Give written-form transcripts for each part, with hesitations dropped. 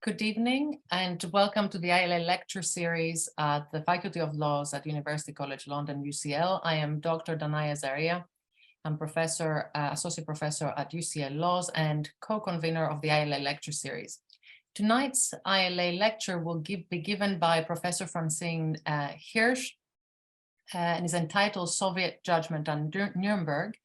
Good evening and welcome to the ILA lecture series at the Faculty of Laws at University College London, UCL. I am Dr. Danae Azaria. I'm associate professor at UCL Laws and co-convener of the ILA lecture series. Tonight's ILA lecture will be given by Professor Francine Hirsch and is entitled Soviet Judgment on Nuremberg.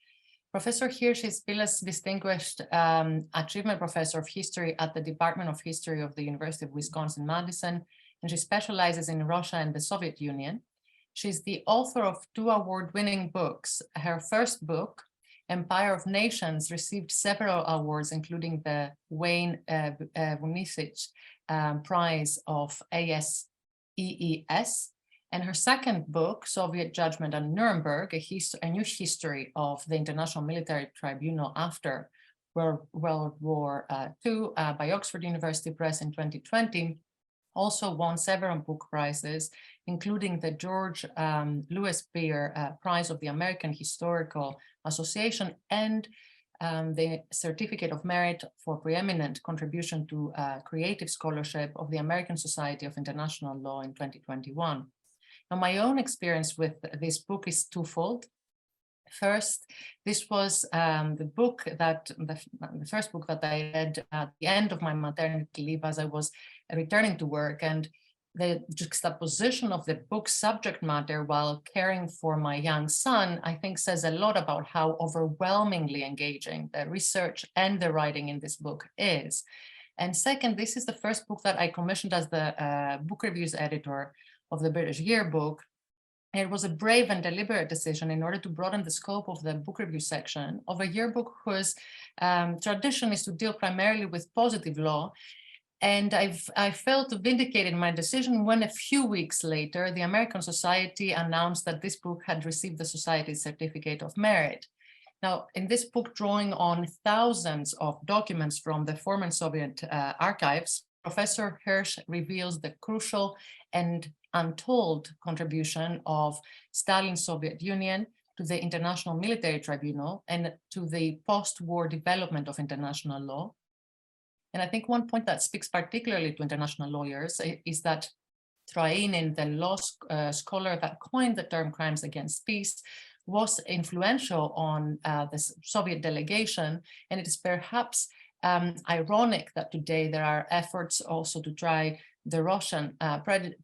Professor Hirsch is Phyllis Distinguished Achievement Professor of History at the Department of History of the University of Wisconsin-Madison, and she specializes in Russia and the Soviet Union. She's the author of 2 award-winning books. Her first book, Empire of Nations, received several awards, including the Wayne Vunicich Prize of ASEES. And her second book, Soviet Judgment on Nuremberg, a new history of the International Military Tribunal after World War II by Oxford University Press in 2020, also won several book prizes, including the George Lewis Beer Prize of the American Historical Association and the Certificate of Merit for Preeminent Contribution to Creative Scholarship of the American Society of International Law in 2021. Now, my own experience with this book is twofold. First, this was the first book that I read at the end of my maternity leave as I was returning to work, and the juxtaposition of the book's subject matter while caring for my young son, I think says a lot about how overwhelmingly engaging the research and the writing in this book is. And second, this is the first book that I commissioned as the book reviews editor of the British Yearbook. It was a brave and deliberate decision in order to broaden the scope of the book review section of a yearbook whose tradition is to deal primarily with positive law. And I felt vindicated in my decision when a few weeks later, the American Society announced that this book had received the Society's Certificate of Merit. Now, in this book, drawing on thousands of documents from the former Soviet archives, Professor Hirsch reveals the crucial and untold contribution of Stalin's Soviet Union to the International Military Tribunal and to the post-war development of international law. And I think one point that speaks particularly to international lawyers is that Trainin, the law scholar that coined the term crimes against peace, was influential on the Soviet delegation, and it is perhaps ironic that today there are efforts also to try the Russian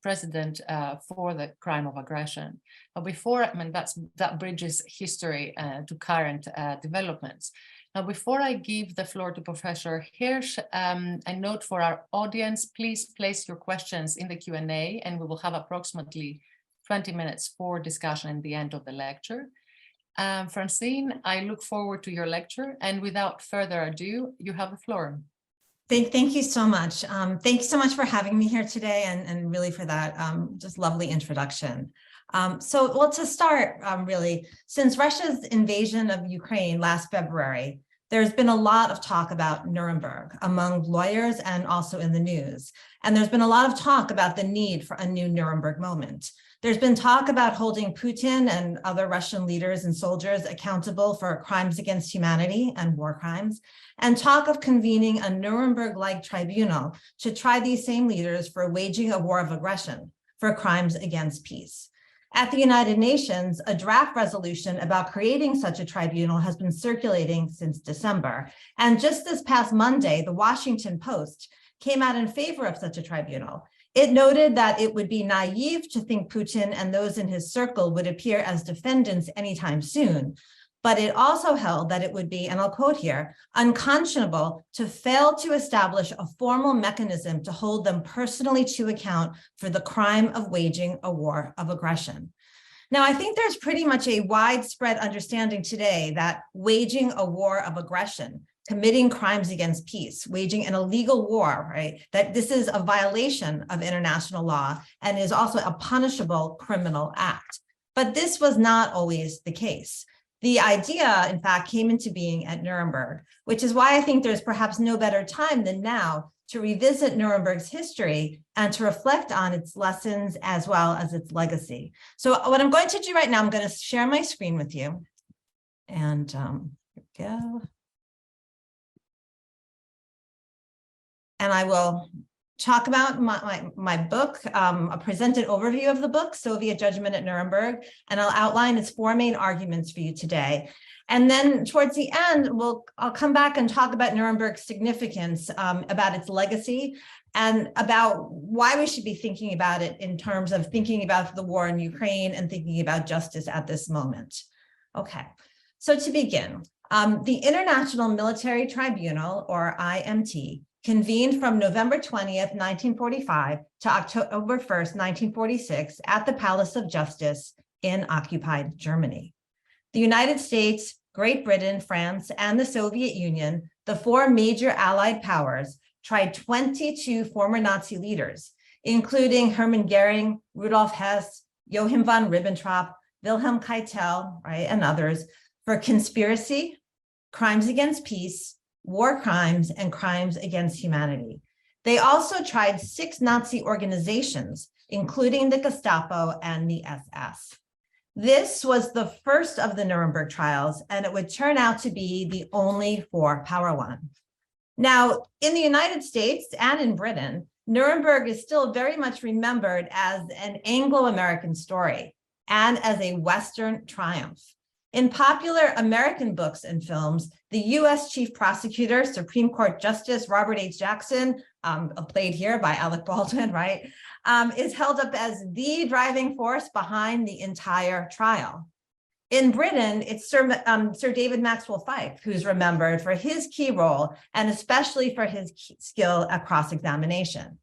president for the crime of aggression. But before, that bridges history to current developments. Now, before I give the floor to Professor Hirsch, a note for our audience: please place your questions in the Q&A, and we will have approximately 20 minutes for discussion at the end of the lecture. Francine, I look forward to your lecture, and without further ado, you have the floor. Thank you so much. Thank you so much for having me here today, and really for that just lovely introduction. Well, to start, really, since Russia's invasion of Ukraine last February, there's been a lot of talk about Nuremberg among lawyers and also in the news. And there's been a lot of talk about the need for a new Nuremberg moment. There's been talk about holding Putin and other Russian leaders and soldiers accountable for crimes against humanity and war crimes, and talk of convening a Nuremberg-like tribunal to try these same leaders for waging a war of aggression, for crimes against peace. At the United Nations, a draft resolution about creating such a tribunal has been circulating since December. And just this past Monday, the Washington Post came out in favor of such a tribunal. It noted that it would be naive to think Putin and those in his circle would appear as defendants anytime soon. But it also held that it would be, and I'll quote here, unconscionable to fail to establish a formal mechanism to hold them personally to account for the crime of waging a war of aggression. Now, I think there's pretty much a widespread understanding today that waging a war of aggression, committing crimes against peace, waging an illegal war, right, that this is a violation of international law and is also a punishable criminal act. But this was not always the case. The idea, in fact, came into being at Nuremberg, which is why I think there's perhaps no better time than now to revisit Nuremberg's history and to reflect on its lessons as well as its legacy. So what I'm going to do right now, I'm going to share my screen with you. And here we go. And I will talk about my book, present an overview of the book, Soviet Judgment at Nuremberg, and I'll outline its 4 main arguments for you today. And then towards the end, I'll come back and talk about Nuremberg's significance, about its legacy, and about why we should be thinking about it in terms of thinking about the war in Ukraine and thinking about justice at this moment. Okay, so to begin, the International Military Tribunal, or IMT, convened from November 20th, 1945 to October 1st, 1946 at the Palace of Justice in occupied Germany. The United States, Great Britain, France, and the Soviet Union, the 4 major Allied powers, tried 22 former Nazi leaders, including Hermann Goering, Rudolf Hess, Joachim von Ribbentrop, Wilhelm Keitel, right, and others, for conspiracy, crimes against peace, war crimes, and crimes against humanity. They also tried 6 Nazi organizations, including the Gestapo and the SS. This was the first of the Nuremberg trials, and it would turn out to be the only four-power one. Now, in the United States and in Britain, Nuremberg is still very much remembered as an Anglo-American story and as a Western triumph. In popular American books and films, the U.S. Chief Prosecutor, Supreme Court Justice Robert H. Jackson, played here by Alec Baldwin, right, is held up as the driving force behind the entire trial. In Britain, it's Sir David Maxwell Fyfe, who's remembered for his key role and especially for his skill at cross-examination.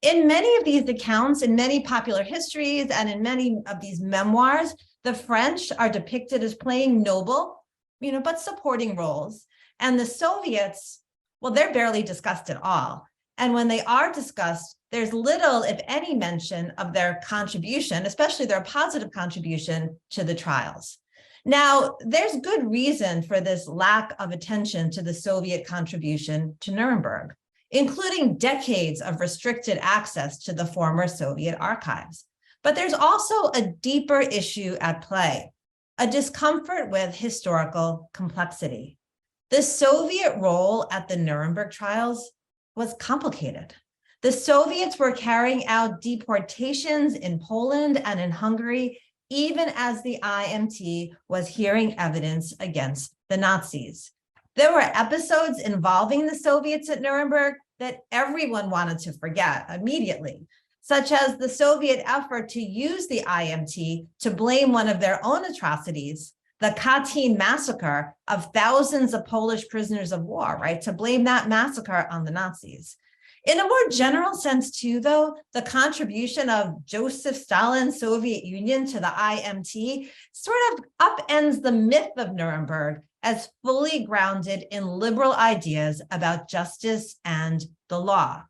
In many of these accounts, in many popular histories, and in many of these memoirs, the French are depicted as playing noble, but supporting roles. And the Soviets, well, they're barely discussed at all. And when they are discussed, there's little, if any, mention of their contribution, especially their positive contribution to the trials. Now, there's good reason for this lack of attention to the Soviet contribution to Nuremberg, including decades of restricted access to the former Soviet archives. But there's also a deeper issue at play, a discomfort with historical complexity. The Soviet role at the Nuremberg trials was complicated. The Soviets were carrying out deportations in Poland and in Hungary, even as the IMT was hearing evidence against the Nazis. There were episodes involving the Soviets at Nuremberg that everyone wanted to forget immediately, such as the Soviet effort to use the IMT to blame one of their own atrocities, the Katyn massacre of thousands of Polish prisoners of war, right? To blame that massacre on the Nazis. In a more general sense too, though, the contribution of Joseph Stalin's Soviet Union to the IMT sort of upends the myth of Nuremberg as fully grounded in liberal ideas about justice and the law.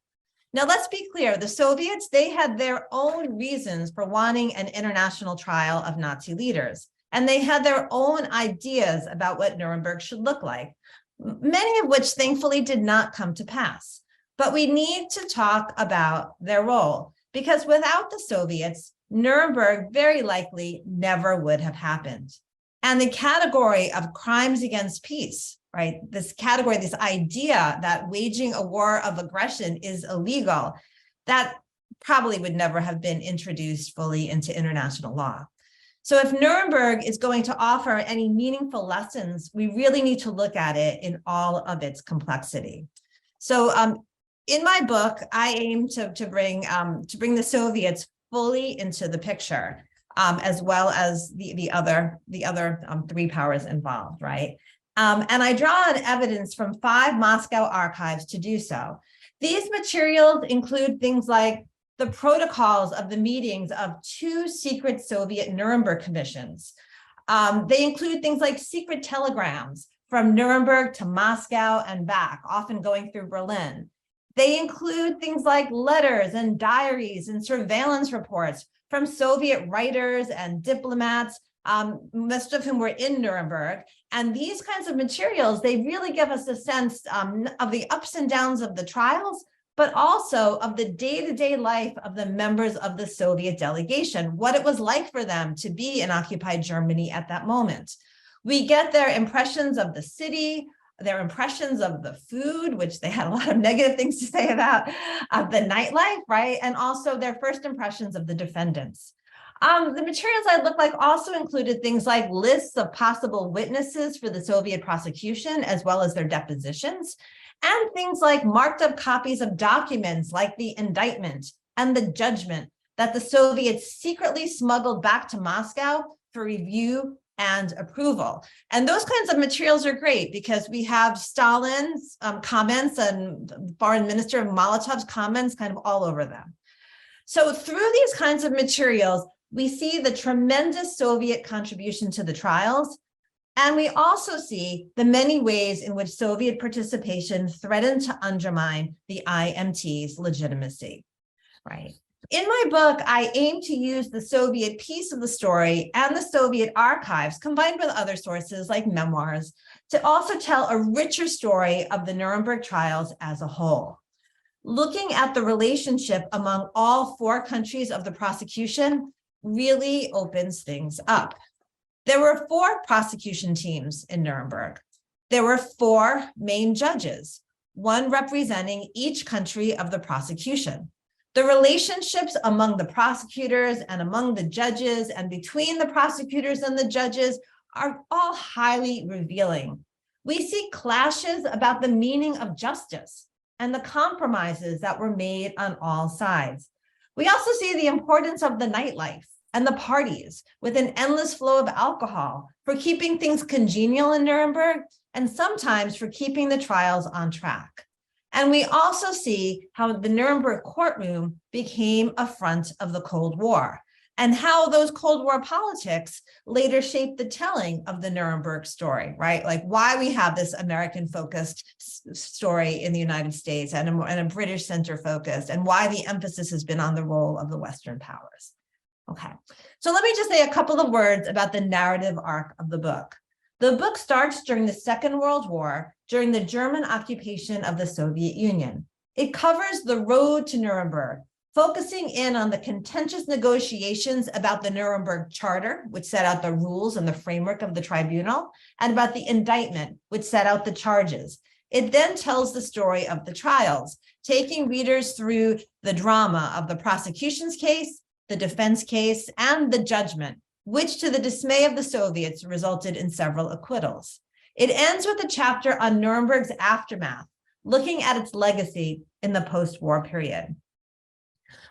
Now, let's be clear, the Soviets, they had their own reasons for wanting an international trial of Nazi leaders, and they had their own ideas about what Nuremberg should look like, many of which thankfully did not come to pass. But we need to talk about their role, because without the Soviets, Nuremberg very likely never would have happened. And the category of crimes against peace, right? This category, this idea that waging a war of aggression is illegal, that probably would never have been introduced fully into international law. So if Nuremberg is going to offer any meaningful lessons, we really need to look at it in all of its complexity. So in my book, I aim to bring the Soviets fully into the picture, as well as the other 3 powers involved, right? And I draw on evidence from 5 Moscow archives to do so. These materials include things like the protocols of the meetings of 2 secret Soviet Nuremberg commissions. They include things like secret telegrams from Nuremberg to Moscow and back, often going through Berlin. They include things like letters and diaries and surveillance reports from Soviet writers and diplomats, most of whom were in Nuremberg. And these kinds of materials, they really give us a sense of the ups and downs of the trials, but also of the day-to-day life of the members of the Soviet delegation, what it was like for them to be in occupied Germany at that moment. We get their impressions of the city, their impressions of the food, which they had a lot of negative things to say about, the nightlife, right? And also their first impressions of the defendants. The materials I looked like also included things like lists of possible witnesses for the Soviet prosecution, as well as their depositions, and things like marked up copies of documents like the indictment and the judgment that the Soviets secretly smuggled back to Moscow for review and approval. And those kinds of materials are great because we have Stalin's comments and Foreign Minister Molotov's comments kind of all over them. So through these kinds of materials, we see the tremendous Soviet contribution to the trials, and we also see the many ways in which Soviet participation threatened to undermine the IMT's legitimacy, right? In my book, I aim to use the Soviet piece of the story and the Soviet archives, combined with other sources like memoirs, to also tell a richer story of the Nuremberg trials as a whole. Looking at the relationship among all 4 countries of the prosecution really opens things up. There were 4 prosecution teams in Nuremberg. There were 4 main judges, one representing each country of the prosecution. The relationships among the prosecutors and among the judges and between the prosecutors and the judges are all highly revealing. We see clashes about the meaning of justice and the compromises that were made on all sides. We also see the importance of the nightlife and the parties with an endless flow of alcohol for keeping things congenial in Nuremberg and sometimes for keeping the trials on track. And we also see how the Nuremberg courtroom became a front of the Cold War and how those Cold War politics later shaped the telling of the Nuremberg story, right? Like why we have this American-focused story in the United States and a British center focused, and why the emphasis has been on the role of the Western powers. Okay, so let me just say a couple of words about the narrative arc of the book. The book starts during the Second World War, during the German occupation of the Soviet Union. It covers the road to Nuremberg, focusing in on the contentious negotiations about the Nuremberg Charter, which set out the rules and the framework of the tribunal, and about the indictment, which set out the charges. It then tells the story of the trials, taking readers through the drama of the prosecution's case, the defense case, and the judgment, which to the dismay of the Soviets resulted in several acquittals. It ends with a chapter on Nuremberg's aftermath, looking at its legacy in the post-war period.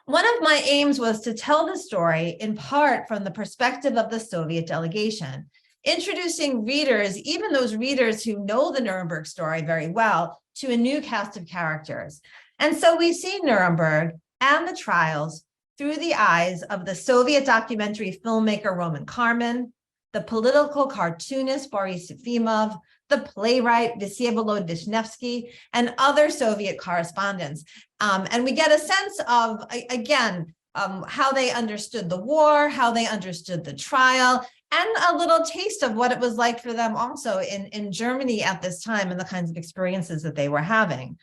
One of my aims was to tell the story in part from the perspective of the Soviet delegation, introducing readers, even those readers who know the Nuremberg story very well, to a new cast of characters. And so we see Nuremberg and the trials through the eyes of the Soviet documentary filmmaker Roman Karman, the political cartoonist Boris Efimov, the playwright Vsevolod Vishnevsky, and other Soviet correspondents. And we get a sense of, again, how they understood the war, how they understood the trial, and a little taste of what it was like for them also in Germany at this time and the kinds of experiences that they were having.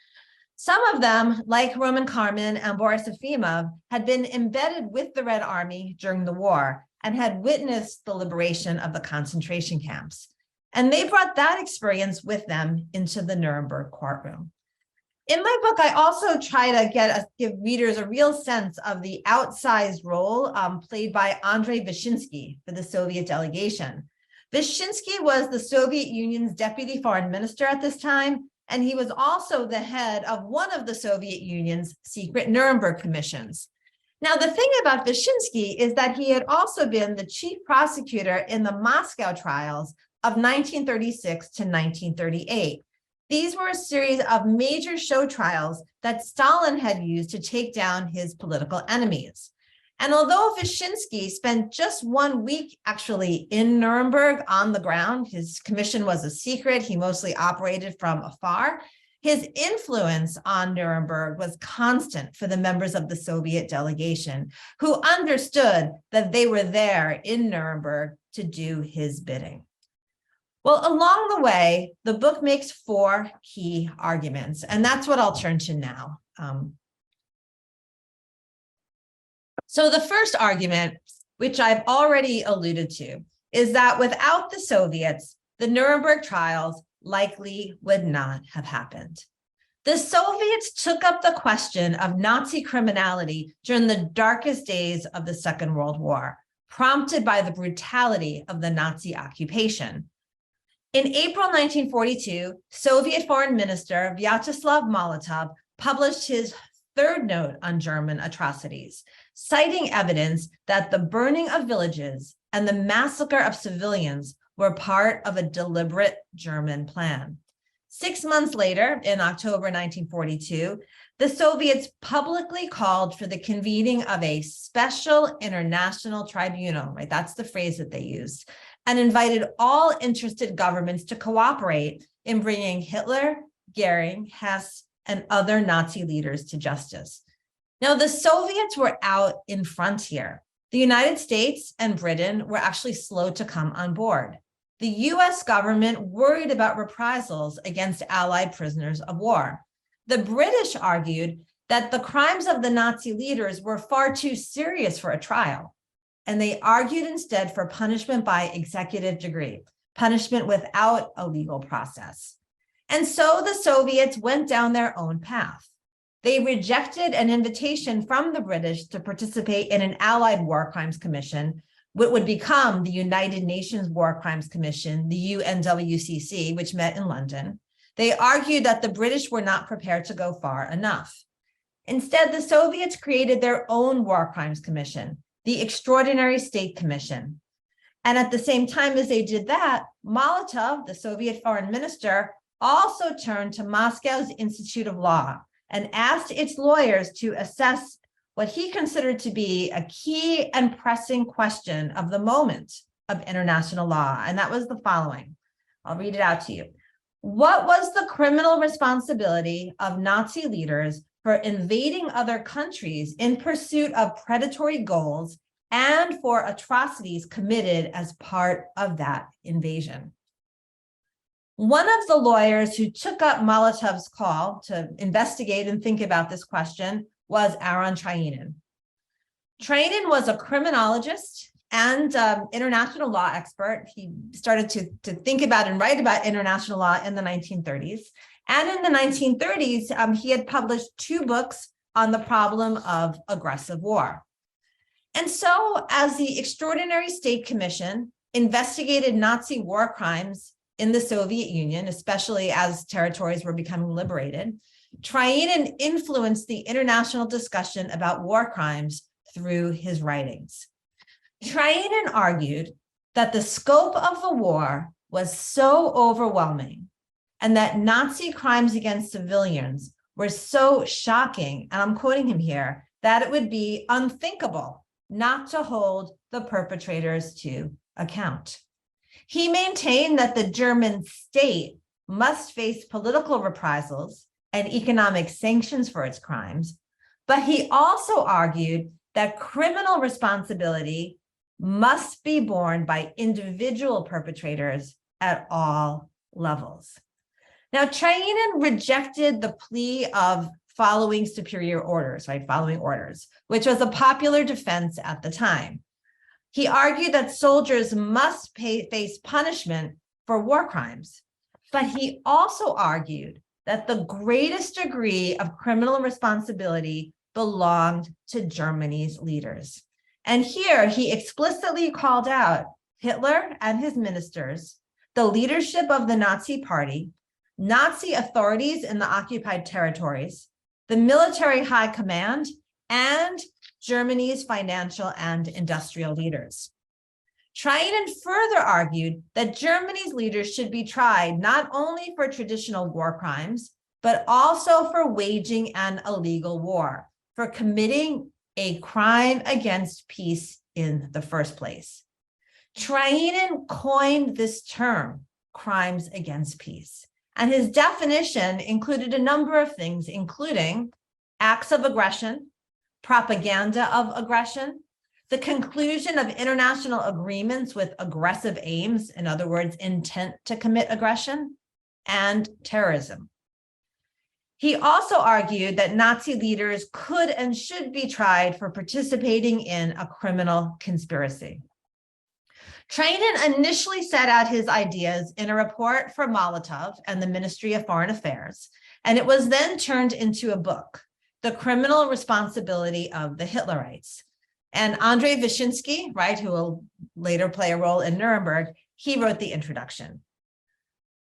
Some of them, like Roman Karman and Boris Efimov, had been embedded with the Red Army during the war and had witnessed the liberation of the concentration camps. And they brought that experience with them into the Nuremberg courtroom. In my book, I also try to give readers a real sense of the outsized role played by Andrei Vyshinsky for the Soviet delegation. Vyshinsky was the Soviet Union's deputy foreign minister at this time, and he was also the head of one of the Soviet Union's secret Nuremberg commissions. Now, the thing about Vyshinsky is that he had also been the chief prosecutor in the Moscow trials of 1936 to 1938. These were a series of major show trials that Stalin had used to take down his political enemies. And although Vyshinsky spent just 1 week actually in Nuremberg on the ground, his commission was a secret, he mostly operated from afar, his influence on Nuremberg was constant for the members of the Soviet delegation, who understood that they were there in Nuremberg to do his bidding. Well, along the way, the book makes 4 key arguments, and that's what I'll turn to now. So the first argument, which I've already alluded to, is that without the Soviets, the Nuremberg trials likely would not have happened. The Soviets took up the question of Nazi criminality during the darkest days of the Second World War, prompted by the brutality of the Nazi occupation. In April 1942, Soviet Foreign Minister Vyacheslav Molotov published his third note on German atrocities, citing evidence that the burning of villages and the massacre of civilians were part of a deliberate German plan. 6 months later, in October 1942, the Soviets publicly called for the convening of a special international tribunal, right? That's the phrase that they used, and invited all interested governments to cooperate in bringing Hitler, Goering, Hess, and other Nazi leaders to justice. Now, the Soviets were out in front here. The United States and Britain were actually slow to come on board. The US government worried about reprisals against Allied prisoners of war. The British argued that the crimes of the Nazi leaders were far too serious for a trial, and they argued instead for punishment by executive decree, punishment without a legal process. And so the Soviets went down their own path. They rejected an invitation from the British to participate in an Allied War Crimes Commission, what would become the United Nations War Crimes Commission, the UNWCC, which met in London. They argued that the British were not prepared to go far enough. Instead, the Soviets created their own War Crimes Commission, the Extraordinary State Commission. And at the same time as they did that, Molotov, the Soviet foreign minister, also turned to Moscow's Institute of Law and asked its lawyers to assess what he considered to be a key and pressing question of the moment of international law. And that was the following. I'll read it out to you. What was the criminal responsibility of Nazi leaders for invading other countries in pursuit of predatory goals and for atrocities committed as part of that invasion? One of the lawyers who took up Molotov's call to investigate and think about this question was Aaron Trainin. Trainin was a criminologist and international law expert. He started to think about and write about international law in the 1930s. And in the 1930s, he had published 2 books on the problem of aggressive war. And so as the Extraordinary State Commission investigated Nazi war crimes in the Soviet Union, especially as territories were becoming liberated, Trainin influenced the international discussion about war crimes through his writings. Trainin argued that the scope of the war was so overwhelming and that Nazi crimes against civilians were so shocking, and I'm quoting him here, that it would be unthinkable not to hold the perpetrators to account. He maintained that the German state must face political reprisals and economic sanctions for its crimes, but he also argued that criminal responsibility must be borne by individual perpetrators at all levels. Now, Trainin rejected the plea of following superior orders, right? Following orders, which was a popular defense at the time. He argued that soldiers must face punishment for war crimes, but he also argued that the greatest degree of criminal responsibility belonged to Germany's leaders. And here he explicitly called out Hitler and his ministers, the leadership of the Nazi Party, Nazi authorities in the occupied territories, the military high command, and Germany's financial and industrial leaders. Trainin further argued that Germany's leaders should be tried not only for traditional war crimes, but also for waging an illegal war, for committing a crime against peace in the first place. Trainin coined this term, crimes against peace, and his definition included a number of things, including acts of aggression, propaganda of aggression, the conclusion of international agreements with aggressive aims, in other words, intent to commit aggression, and terrorism. He also argued that Nazi leaders could and should be tried for participating in a criminal conspiracy. Treinen initially set out his ideas in a report for Molotov and the Ministry of Foreign Affairs, and it was then turned into a book, The Criminal Responsibility of the Hitlerites. And Andrei Vyshinsky, right, who will later play a role in Nuremberg, he wrote the introduction.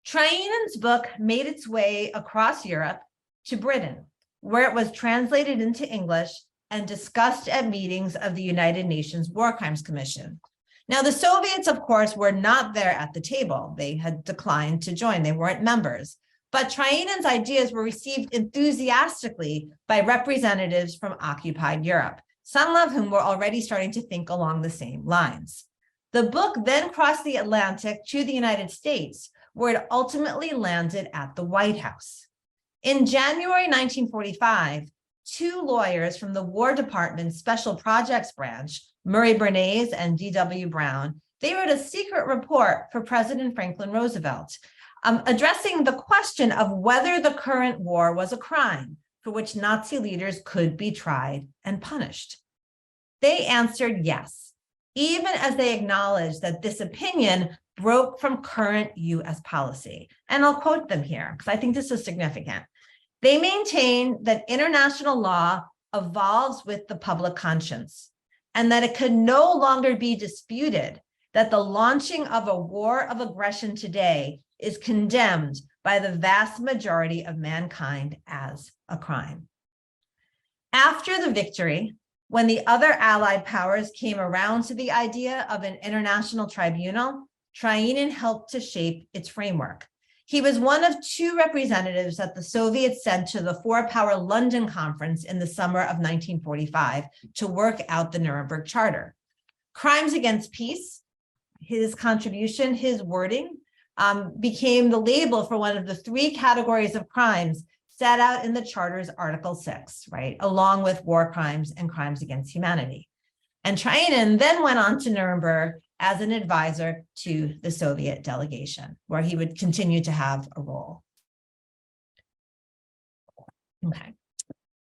Treinen's book made its way across Europe to Britain, where it was translated into English and discussed at meetings of the United Nations War Crimes Commission. Now, the Soviets, of course, were not there at the table. They had declined to join. They weren't members. But Treinen's ideas were received enthusiastically by representatives from occupied Europe, some of whom were already starting to think along the same lines. The book then crossed the Atlantic to the United States, where it ultimately landed at the White House. In January 1945, two lawyers from the War Department's Special Projects Branch, Murray Bernays and D.W. Brown, they wrote a secret report for President Franklin Roosevelt, addressing the question of whether the current war was a crime for which Nazi leaders could be tried and punished. They answered yes, even as they acknowledged that this opinion broke from current U.S. policy. And I'll quote them here, because I think this is significant. They maintain that international law evolves with the public conscience, and that it could no longer be disputed that the launching of a war of aggression today is condemned by the vast majority of mankind as a crime. After the victory, when the other Allied powers came around to the idea of an international tribunal, Treinen helped to shape its framework. He was one of two representatives that the Soviets sent to the four-power London conference in the summer of 1945 to work out the Nuremberg Charter. Crimes against peace, his contribution, his wording, became the label for one of the three categories of crimes set out in the Charter's Article 6, right, along with war crimes and crimes against humanity. And Treinen then went on to Nuremberg as an advisor to the Soviet delegation, where he would continue to have a role. Okay,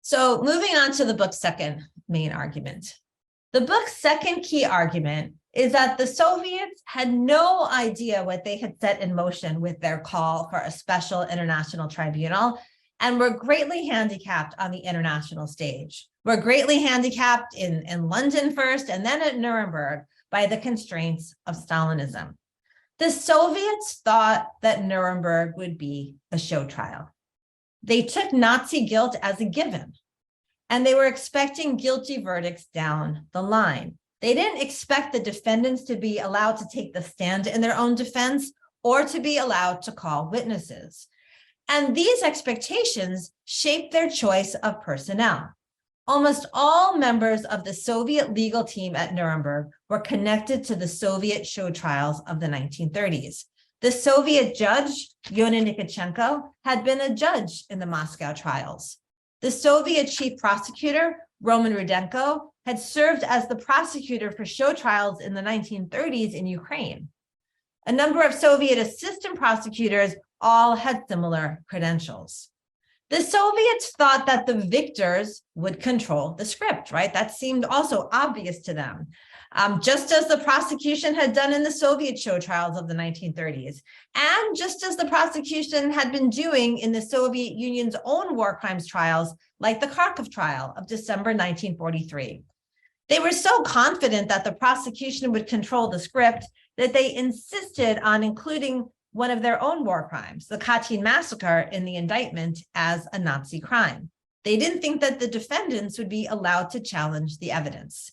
so moving on to the book's second main argument. The book's second key argument is that the Soviets had no idea what they had set in motion with their call for a special international tribunal, and were greatly handicapped on the international stage. Were greatly handicapped in London first, and then at Nuremberg by the constraints of Stalinism. The Soviets thought that Nuremberg would be a show trial. They took Nazi guilt as a given, and they were expecting guilty verdicts down the line. They didn't expect the defendants to be allowed to take the stand in their own defense or to be allowed to call witnesses. And these expectations shaped their choice of personnel. Almost all members of the Soviet legal team at Nuremberg were connected to the Soviet show trials of the 1930s. The Soviet judge, Yona Nikitchenko, had been a judge in the Moscow trials. The Soviet chief prosecutor, Roman Rudenko, had served as the prosecutor for show trials in the 1930s in Ukraine. A number of Soviet assistant prosecutors all had similar credentials. The Soviets thought that the victors would control the script, right? That seemed also obvious to them, just as the prosecution had done in the Soviet show trials of the 1930s, and just as the prosecution had been doing in the Soviet Union's own war crimes trials, like the Kharkov trial of December 1943. They were so confident that the prosecution would control the script that they insisted on including one of their own war crimes, the Katyn massacre, in the indictment as a Nazi crime. They didn't think that the defendants would be allowed to challenge the evidence.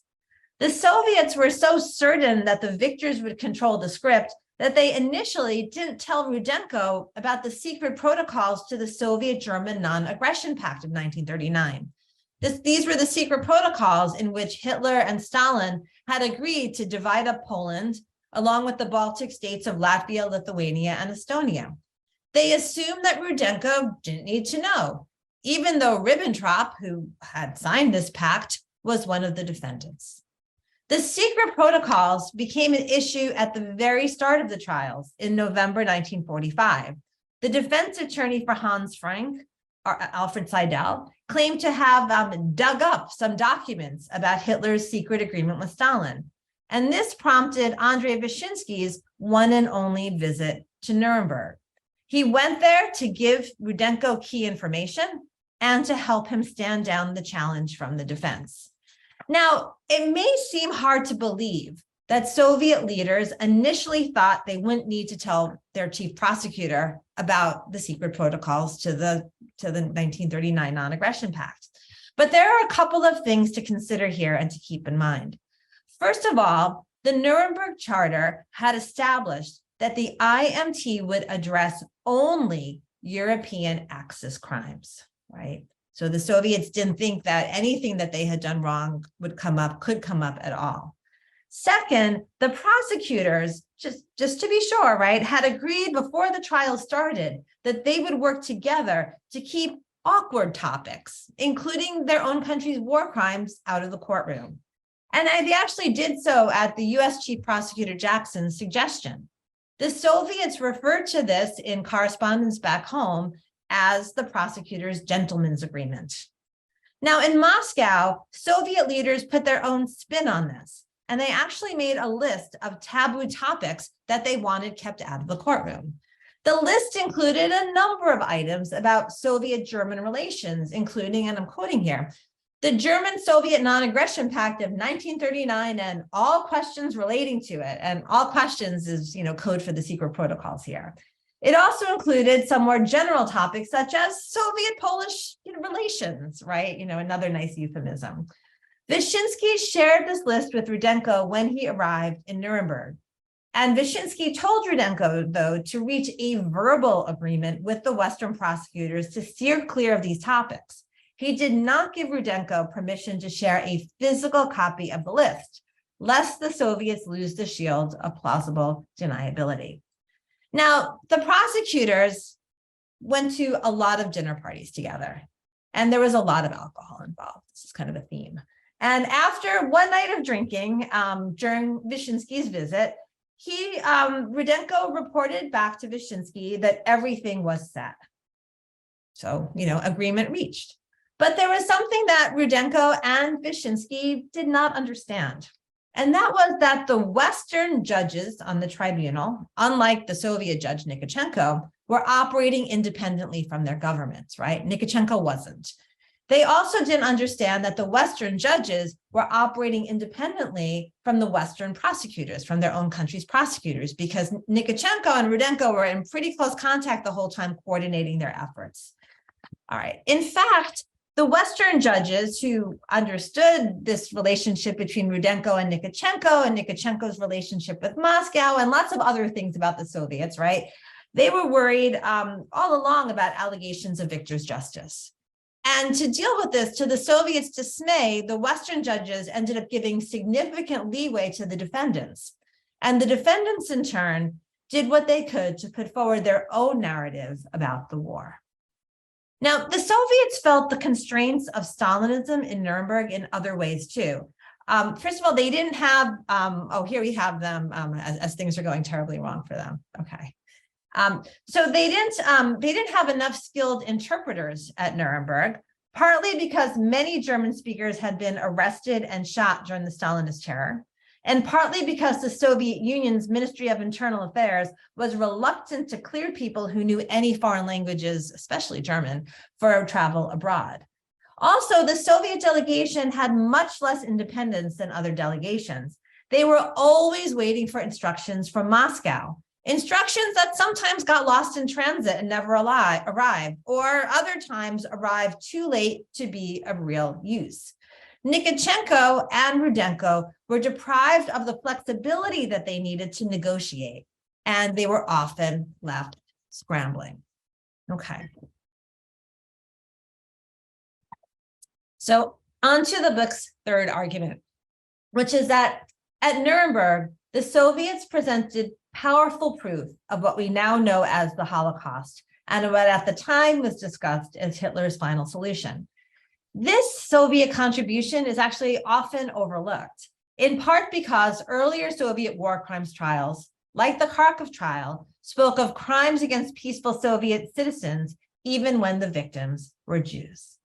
The Soviets were so certain that the victors would control the script that they initially didn't tell Rudenko about the secret protocols to the Soviet-German Non-Aggression Pact of 1939. These were the secret protocols in which Hitler and Stalin had agreed to divide up Poland along with the Baltic states of Latvia, Lithuania, and Estonia. They assumed that Rudenko didn't need to know, even though Ribbentrop, who had signed this pact, was one of the defendants. The secret protocols became an issue at the very start of the trials in November 1945. The defense attorney for Hans Frank, Alfred Seidel, claimed to have dug up some documents about Hitler's secret agreement with Stalin. And this prompted Andrei Vyshinsky's one and only visit to Nuremberg. He went there to give Rudenko key information and to help him stand down the challenge from the defense. Now, it may seem hard to believe that Soviet leaders initially thought they wouldn't need to tell their chief prosecutor about the secret protocols to the 1939 Non-Aggression Pact. But there are a couple of things to consider here and to keep in mind. First of all, the Nuremberg Charter had established that the IMT would address only European Axis crimes, right? So the Soviets didn't think that anything that they had done wrong could come up at all. Second, the prosecutors, just to be sure, right, had agreed before the trial started that they would work together to keep awkward topics, including their own country's war crimes, out of the courtroom. And they actually did so at the US Chief Prosecutor Jackson's suggestion. The Soviets referred to this in correspondence back home as the prosecutor's gentleman's agreement. Now, in Moscow, Soviet leaders put their own spin on this, and they actually made a list of taboo topics that they wanted kept out of the courtroom. The list included a number of items about Soviet-German relations, including, and I'm quoting here, the German-Soviet Non-Aggression Pact of 1939 and all questions relating to it. And all questions is, code for the secret protocols here. It also included some more general topics such as Soviet-Polish relations, right? Another nice euphemism. Vyshinsky shared this list with Rudenko when he arrived in Nuremberg. And Vyshinsky told Rudenko, though, to reach a verbal agreement with the Western prosecutors to steer clear of these topics. He did not give Rudenko permission to share a physical copy of the list, lest the Soviets lose the shield of plausible deniability. Now, the prosecutors went to a lot of dinner parties together, and there was a lot of alcohol involved. This is kind of a theme. And after one night of drinking during Vyshinsky's visit, Rudenko reported back to Vyshinsky that everything was set. So, agreement reached. But there was something that Rudenko and Vyshinsky did not understand. And that was that the Western judges on the tribunal, unlike the Soviet judge Nikitchenko, were operating independently from their governments, right? Nikitchenko wasn't. They also didn't understand that the Western judges were operating independently from the Western prosecutors, from their own country's prosecutors, because Nikitchenko and Rudenko were in pretty close contact the whole time, coordinating their efforts. All right. In fact, the Western judges who understood this relationship between Rudenko and Nikitchenko's relationship with Moscow, and lots of other things about the Soviets, right? They were worried all along about allegations of victor's justice. And to deal with this, to the Soviets' dismay, the Western judges ended up giving significant leeway to the defendants. And the defendants, in turn, did what they could to put forward their own narrative about the war. Now, the Soviets felt the constraints of Stalinism in Nuremberg in other ways, too. First of all, they didn't have, here we have them as things are going terribly wrong for them. Okay. So they didn't have enough skilled interpreters at Nuremberg, partly because many German speakers had been arrested and shot during the Stalinist terror, and partly because the Soviet Union's Ministry of Internal Affairs was reluctant to clear people who knew any foreign languages, especially German, for travel abroad. Also, the Soviet delegation had much less independence than other delegations. They were always waiting for instructions from Moscow. Instructions that sometimes got lost in transit and never arrived, or other times arrived too late to be of real use. Nikitchenko and Rudenko were deprived of the flexibility that they needed to negotiate, and they were often left scrambling. Okay. So on to the book's third argument, which is that at Nuremberg, the Soviets presented powerful proof of what we now know as the Holocaust, and what at the time was discussed as Hitler's final solution. This Soviet contribution is actually often overlooked, in part because earlier Soviet war crimes trials, like the Kharkov trial, spoke of crimes against peaceful Soviet citizens, even when the victims were Jews.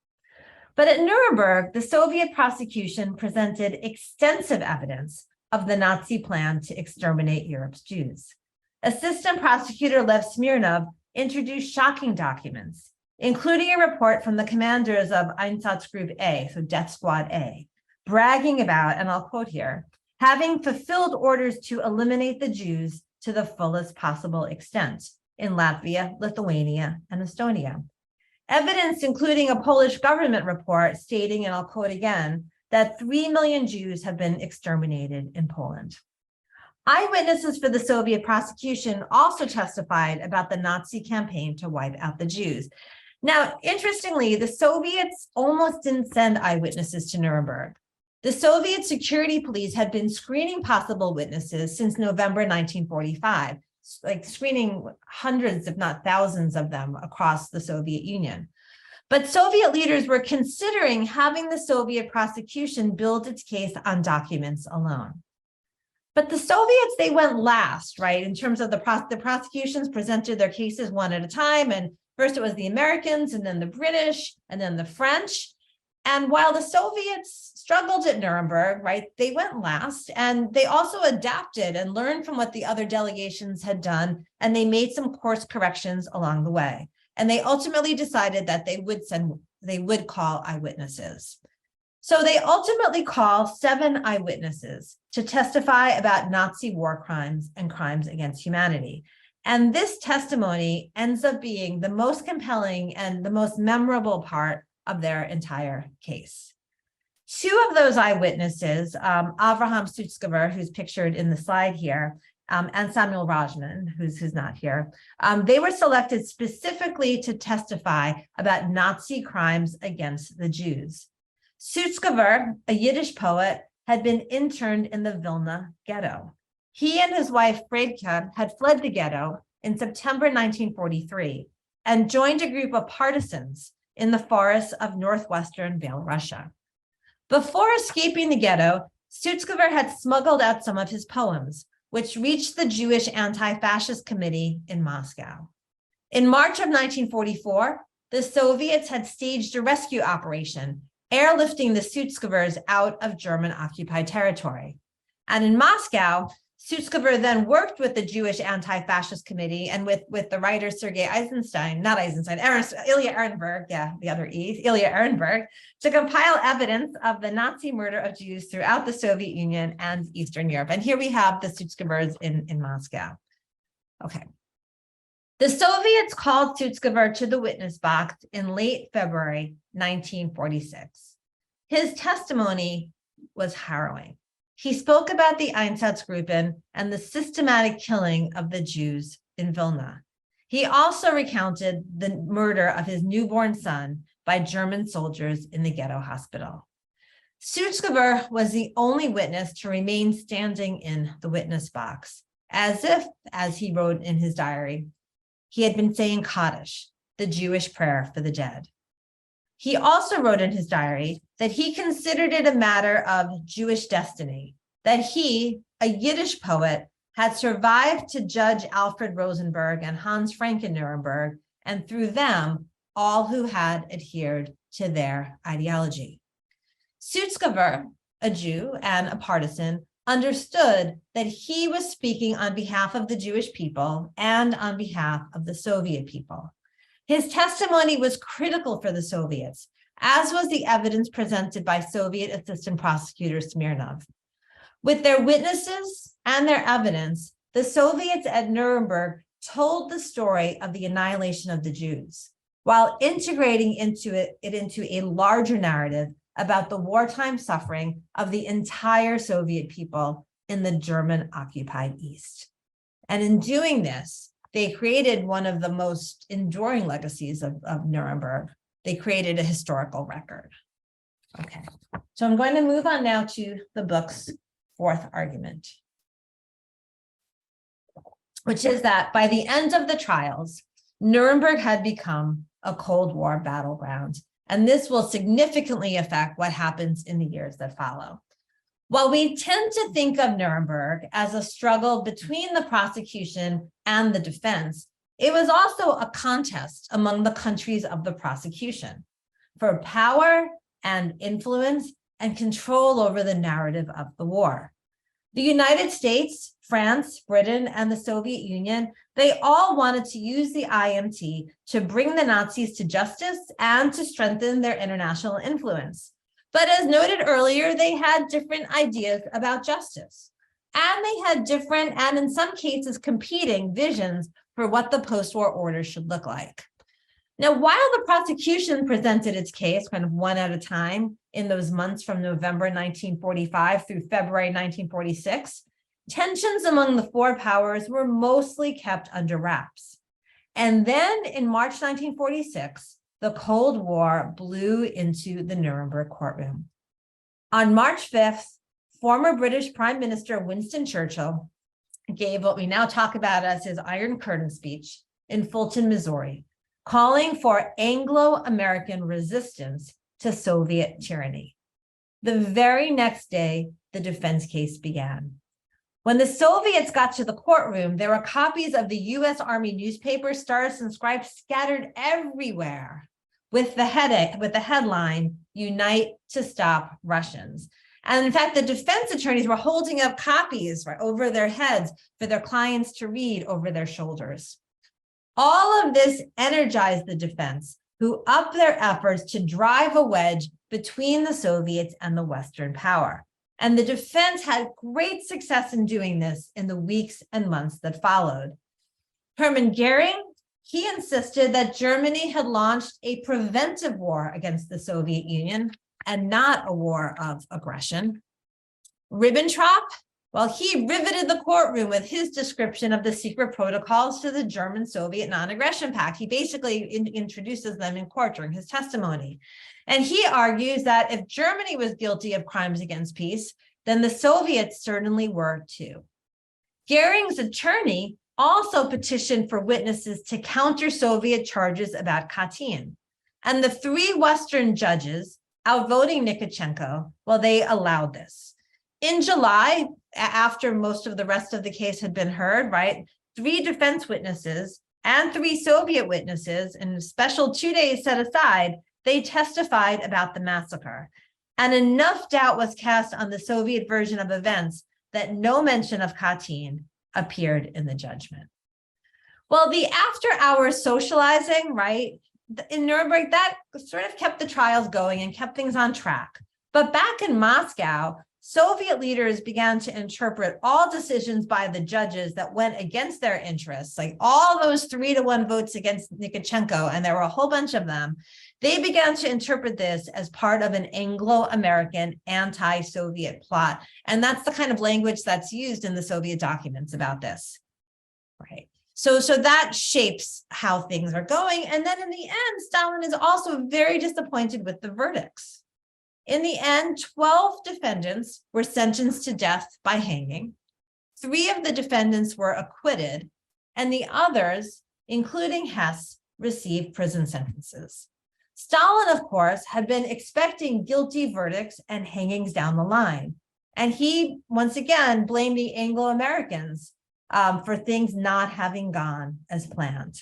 But at Nuremberg, the Soviet prosecution presented extensive evidence of the Nazi plan to exterminate Europe's Jews. Assistant prosecutor Lev Smirnov introduced shocking documents, including a report from the commanders of Einsatz Group A, so Death Squad A, bragging about, and I'll quote here, having fulfilled orders to eliminate the Jews to the fullest possible extent in Latvia, Lithuania, and Estonia. Evidence including a Polish government report stating, and I'll quote again, that 3 million Jews have been exterminated in Poland. Eyewitnesses for the Soviet prosecution also testified about the Nazi campaign to wipe out the Jews. Now, interestingly, the Soviets almost didn't send eyewitnesses to Nuremberg. The Soviet security police had been screening possible witnesses since November 1945, like screening hundreds, if not thousands of them across the Soviet Union. But Soviet leaders were considering having the Soviet prosecution build its case on documents alone. But the Soviets, they went last, right? In terms of the prosecutions presented their cases one at a time. And first it was the Americans, and then the British, and then the French. And while the Soviets struggled at Nuremberg, right, they went last, and they also adapted and learned from what the other delegations had done, and they made some course corrections along the way. And they ultimately decided that they would call eyewitnesses. So they ultimately call 7 eyewitnesses to testify about Nazi war crimes and crimes against humanity. And this testimony ends up being the most compelling and the most memorable part of their entire case. 2 of those eyewitnesses, Avraham Sutzkever, who's pictured in the slide here, and Samuel Rajman, who's not here, they were selected specifically to testify about Nazi crimes against the Jews. Sutzkever, a Yiddish poet, had been interned in the Vilna ghetto. He and his wife Fredka had fled the ghetto in September 1943 and joined a group of partisans in the forests of northwestern Belarusia. Before escaping the ghetto, Sutzkever had smuggled out some of his poems, which reached the Jewish Anti-Fascist Committee in Moscow. In March of 1944, the Soviets had staged a rescue operation, airlifting the Sutzkevers out of German-occupied territory. And in Moscow, Sutzkever then worked with the Jewish Anti-Fascist Committee and with the writer Ilya Ehrenberg, the other E, Ilya Ehrenberg, to compile evidence of the Nazi murder of Jews throughout the Soviet Union and Eastern Europe. And here we have the Sutzkevers in Moscow. Okay. The Soviets called Sutzkever to the witness box in late February 1946. His testimony was harrowing. He spoke about the Einsatzgruppen and the systematic killing of the Jews in Vilna. He also recounted the murder of his newborn son by German soldiers in the ghetto hospital. Sutzkever was the only witness to remain standing in the witness box, as if, as he wrote in his diary, he had been saying Kaddish, the Jewish prayer for the dead. He also wrote in his diary that he considered it a matter of Jewish destiny, that he, a Yiddish poet, had survived to judge Alfred Rosenberg and Hans Frank in Nuremberg, and through them, all who had adhered to their ideology. Sutzkever, a Jew and a partisan, understood that he was speaking on behalf of the Jewish people and on behalf of the Soviet people. His testimony was critical for the Soviets, as was the evidence presented by Soviet Assistant Prosecutor Smirnov. With their witnesses and their evidence, the Soviets at Nuremberg told the story of the annihilation of the Jews, while integrating into a larger narrative about the wartime suffering of the entire Soviet people in the German-occupied East. And in doing this, they created one of the most enduring legacies of Nuremberg. They created a historical record. Okay, so I'm going to move on now to the book's 4th argument, which is that by the end of the trials, Nuremberg had become a Cold War battleground, and this will significantly affect what happens in the years that follow. While we tend to think of Nuremberg as a struggle between the prosecution and the defense, it was also a contest among the countries of the prosecution for power and influence and control over the narrative of the war. The United States, France, Britain, and the Soviet Union, they all wanted to use the IMT to bring the Nazis to justice and to strengthen their international influence. But as noted earlier, they had different ideas about justice. And they had different, and in some cases, competing visions for what the post-war order should look like. Now, while the prosecution presented its case kind of one at a time in those months from November 1945 through February 1946, tensions among the four powers were mostly kept under wraps. And then in March 1946, the Cold War blew into the Nuremberg courtroom. On March 5th, former British Prime Minister Winston Churchill gave what we now talk about as his Iron Curtain speech in Fulton, Missouri, calling for Anglo-American resistance to Soviet tyranny. The very next day, the defense case began. When the Soviets got to the courtroom, there were copies of the US Army newspaper, Stars and Stripes, scattered everywhere with the headline, "Unite to Stop Russians." And in fact, the defense attorneys were holding up copies right over their heads for their clients to read over their shoulders. All of this energized the defense, who upped their efforts to drive a wedge between the Soviets and the Western power. And the defense had great success in doing this in the weeks and months that followed. Hermann Goering, he insisted that Germany had launched a preventive war against the Soviet Union and not a war of aggression. Ribbentrop, well, he riveted the courtroom with his description of the secret protocols to the German-Soviet non-aggression pact. He basically introduces them in court during his testimony. And he argues that if Germany was guilty of crimes against peace, then the Soviets certainly were too. Goering's attorney also petitioned for witnesses to counter Soviet charges about Katyn. And the three Western judges, outvoting Nikitchenko, well, they allowed this. In July, after most of the rest of the case had been heard, right, 3 defense witnesses and 3 Soviet witnesses, in a special 2 days set aside, they testified about the massacre. And enough doubt was cast on the Soviet version of events that no mention of Katyn appeared in the judgment. Well, the after-hours socializing, right, in Nuremberg, that sort of kept the trials going and kept things on track. But back in Moscow, Soviet leaders began to interpret all decisions by the judges that went against their interests, like all those 3-to-1 votes against Nikitchenko, and there were a whole bunch of them. They began to interpret this as part of an Anglo-American anti-Soviet plot. And that's the kind of language that's used in the Soviet documents about this, right? So that shapes how things are going. And then in the end, Stalin is also very disappointed with the verdicts. In the end, 12 defendants were sentenced to death by hanging. 3 of the defendants were acquitted, and the others, including Hess, received prison sentences. Stalin, of course, had been expecting guilty verdicts and hangings down the line. And he, once again, blamed the Anglo-Americans for things not having gone as planned.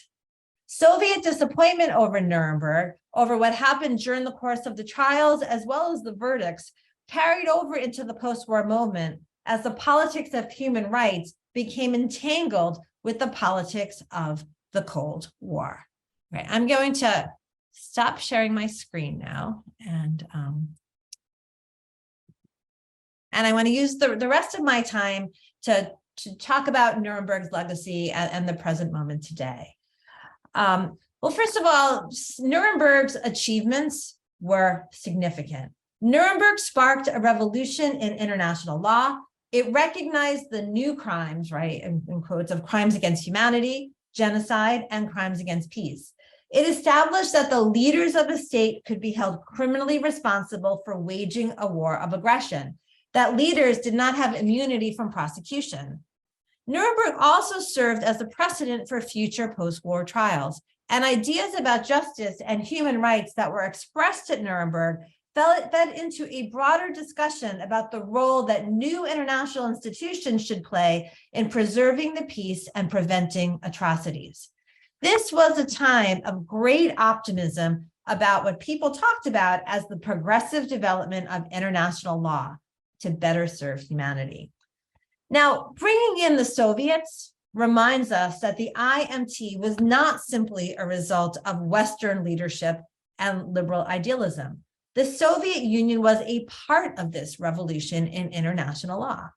Soviet disappointment over Nuremberg, over what happened during the course of the trials, as well as the verdicts, carried over into the post-war moment as the politics of human rights became entangled with the politics of the Cold War. Right, I'm going to stop sharing my screen now, and I want to use the rest of my time to talk about Nuremberg's legacy and the present moment today. Well, first of all, Nuremberg's achievements were significant. Nuremberg sparked a revolution in international law. It recognized the new crimes, right, in quotes, of crimes against humanity, genocide, and crimes against peace. It established that the leaders of a state could be held criminally responsible for waging a war of aggression, that leaders did not have immunity from prosecution. Nuremberg also served as a precedent for future post-war trials, and ideas about justice and human rights that were expressed at Nuremberg fed into a broader discussion about the role that new international institutions should play in preserving the peace and preventing atrocities. This was a time of great optimism about what people talked about as the progressive development of international law to better serve humanity. Now, bringing in the Soviets reminds us that the IMT was not simply a result of Western leadership and liberal idealism. The Soviet Union was a part of this revolution in international law.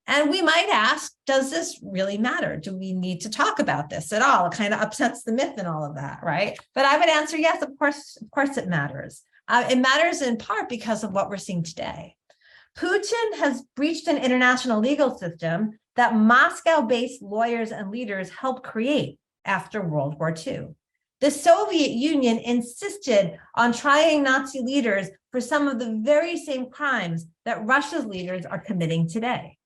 And we might ask, does this really matter? Do we need to talk about this at all? It kind of upsets the myth and all of that, right? But I would answer, yes, of course it matters. It matters in part because of what we're seeing today. Putin has breached an international legal system that Moscow-based lawyers and leaders helped create after World War II. The Soviet Union insisted on trying Nazi leaders for some of the very same crimes that Russia's leaders are committing today.